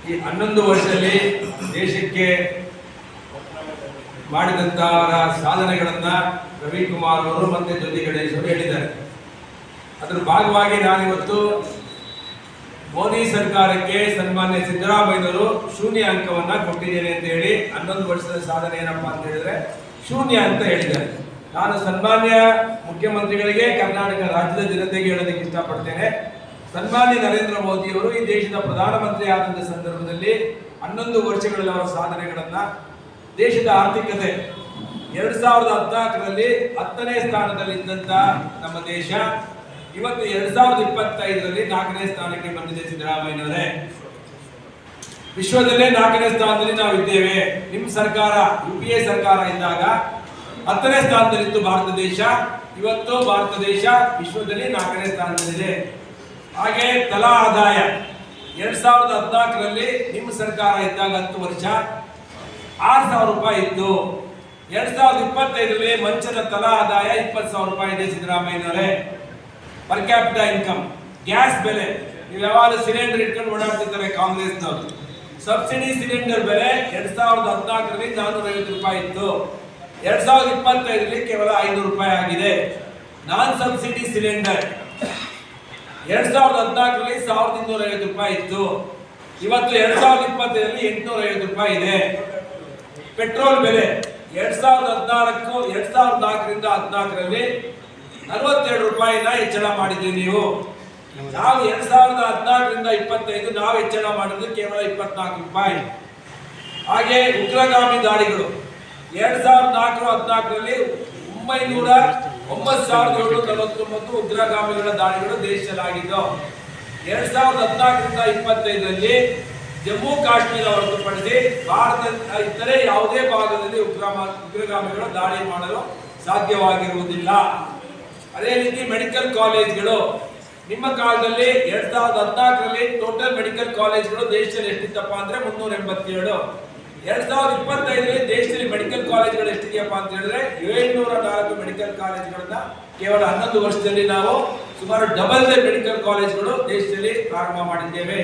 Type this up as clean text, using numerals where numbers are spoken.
ಈ 11 ವರ್ಷದಲ್ಲಿ ದೇಶಕ್ಕೆ ಮಾಡಿದಂತಹ ಸಾಧನೆಗಳನ್ನ ರವಿಕುಮಾರ್ ಅವರು ಮತ್ತೆ ಜ್ಯೋತಿ ಗಣೇಶ್ ಅವರು ಹೇಳಿದ್ದಾರೆ. ಅದರ ಭಾಗವಾಗಿ ನಾನಿವತ್ತು ಮೋದಿ ಸರ್ಕಾರಕ್ಕೆ ಸನ್ಮಾನ್ಯ ಸಿದ್ದರಾಮಯ್ಯನವರು ಶೂನ್ಯ ಅಂಕವನ್ನ ಕೊಟ್ಟಿದ್ದೇನೆ ಅಂತ ಹೇಳಿ 11 ವರ್ಷದ ಸಾಧನೆ ಏನಪ್ಪಾ ಅಂತ ಹೇಳಿದ್ರೆ ಶೂನ್ಯ ಅಂತ ಹೇಳಿದ್ದಾರೆ. ನಾನು ಸನ್ಮಾನ್ಯ ಮುಖ್ಯಮಂತ್ರಿಗಳಿಗೆ ಕರ್ನಾಟಕ ರಾಜ್ಯದ ಜನತೆಗೆ ಹೇಳೋದಕ್ಕೆ ಇಷ್ಟಪಡ್ತೇನೆ. ಸನ್ಮಾನ್ಯ ನರೇಂದ್ರ ಮೋದಿ ಅವರು ಈ ದೇಶದ ಪ್ರಧಾನಮಂತ್ರಿ ಆದಂತಹ ಸಂದರ್ಭದಲ್ಲಿ 11 ವರ್ಷಗಳಲ್ಲಿ ಅವರ ಸಾಧನೆಗಳನ್ನ ದೇಶದ ಆರ್ಥಿಕತೆ 2014ರಲ್ಲಿ 10ನೇ ಸ್ಥಾನದಲ್ಲಿ ಇದ್ದಂತ ನಮ್ಮ ದೇಶ ಇವತ್ತು 2025ರಲ್ಲಿ 4ನೇ ಸ್ಥಾನಕ್ಕೆ ಬಂದಿದೆ. ಸಿದ್ದರಾಮಯ್ಯನವರೇ, ವಿಶ್ವದಲ್ಲೇ 4ನೇ ಸ್ಥಾನದಲ್ಲಿ ನಾವು ಇದ್ದೇವೆ. ನಿಮ್ಮ ಸರ್ಕಾರ UPA ಸರ್ಕಾರ ಇದ್ದಾಗ 10ನೇ ಸ್ಥಾನದಲ್ಲಿತ್ತು ಭಾರತ ದೇಶ. ಇವತ್ತು ಭಾರತ ದೇಶ ವಿಶ್ವದಲ್ಲಿ 4ನೇ ಸ್ಥಾನದಲ್ಲಿದೆ. ಹಾಗೆ ತಲಾ ಆದಾಯ 2014ರಲ್ಲಿ ನಿಮ್ಮ ಸರ್ಕಾರ ಇದ್ದಾಗ 10 ವರ್ಷ 6,000 ರೂಪಾಯಿ ಇತ್ತು. 2025ರಲ್ಲಿ ಮಂಚದ ತಲಾ ಆದಾಯ 20,000 ರೂಪಾಯಿ ಇದೆ. ಸಿದ್ದರಾಮಯ್ಯನವರೇ, ಪರ್ ಕ್ಯಾಪಿಟಲ್ ಇನ್ಕಮ್, ಗ್ಯಾಸ್ ಬೆಲೆ ನೀವು ಯಾವಾಗ ಸಿಲಿಂಡರ್ ಇಟ್ಕೊಂಡು ಓಡಾಡ್ತಿದ್ದಾರೆ ಕಾಂಗ್ರೆಸ್ನವರು. ಸಬ್ಸಿಡಿ ಸಿಲಿಂಡರ್ ಬೆಲೆ 2014ರಲ್ಲಿ 450 ರೂಪಾಯಿ ಇತ್ತು. 2025ರಲ್ಲಿ ಕೇವಲ 500 ರೂಪಾಯಿ ಆಗಿದೆ. ನಾನ್ ಸಬ್ಸಿಡಿ ಸಿಲಿಂಡರ್ 2014ರಲ್ಲಿ 1250 ರೂಪಾಯಿ ಇತ್ತು. ಇವತ್ತು 2025ರಲ್ಲಿ 850 ರೂಪಾಯಿ ಇದೆ. ಪೆಟ್ರೋಲ್ ಬೆಲೆ 2014ರಿಂದ 14ರಲ್ಲಿ 42 ರೂಪಾಯಿನ ಹೆಚ್ಚಳ ಮಾಡಿದ್ವಿ ನೀವು. ನಾವು 2014ರಿಂದ 25 ನಾವು ಹೆಚ್ಚಳ ಮಾಡಿದ್ದು ಕೇವಲ 24 ರೂಪಾಯಿ. ಹಾಗೆ ಉಗ್ರಗಾಮಿ ದಾಳಿಗಳು 2014ರಲ್ಲಿ 9,749 ಉಗ್ರಗಾಮಿಗಳ ದಾಳಿಗಳು ದೇಶದಲ್ಲಾಗಿದ್ದು. 2014ರಿಂದ 25ರಲ್ಲಿ ಜಮ್ಮು ಕಾಶ್ಮೀರ ಹೊರತುಪಡಿಸಿ ಭಾರತದ ಇತರೆ ಯಾವುದೇ ಭಾಗದಲ್ಲಿ ಉಗ್ರಗಾಮಿಗಳು ದಾಳಿ ಮಾಡಲು ಸಾಧ್ಯವಾಗಿರುವುದಿಲ್ಲ. ಅದೇ ರೀತಿ ಮೆಡಿಕಲ್ ಕಾಲೇಜ್ಗಳು ನಿಮ್ಮ ಕಾಲದಲ್ಲಿ 2014ರಲ್ಲಿ ಟೋಟಲ್ ಮೆಡಿಕಲ್ ಕಾಲೇಜ್ಗಳು ದೇಶದಲ್ಲಿ ಎಷ್ಟಿತ್ತಪ್ಪ ಅಂದ್ರೆ 387. 2025ರಲ್ಲಿ ದೇಶದಲ್ಲಿ ಮೆಡಿಕಲ್ ಕಾಲೇಜ್ಗಳು ಎಷ್ಟಿದೆಯಪ್ಪ ಅಂತ ಹೇಳಿದ್ರೆ 704 ಮೆಡಿಕಲ್ ಕಾಲೇಜ್ಗಳನ್ನ ಕೇವಲ 11 ವರ್ಷದಲ್ಲಿ ನಾವು ಸುಮಾರು ಡಬಲ್ ಮೆಡಿಕಲ್ ಕಾಲೇಜ್ಗಳು ದೇಶದಲ್ಲಿ ಪ್ರಾರಂಭ ಮಾಡಿದ್ದೇವೆ.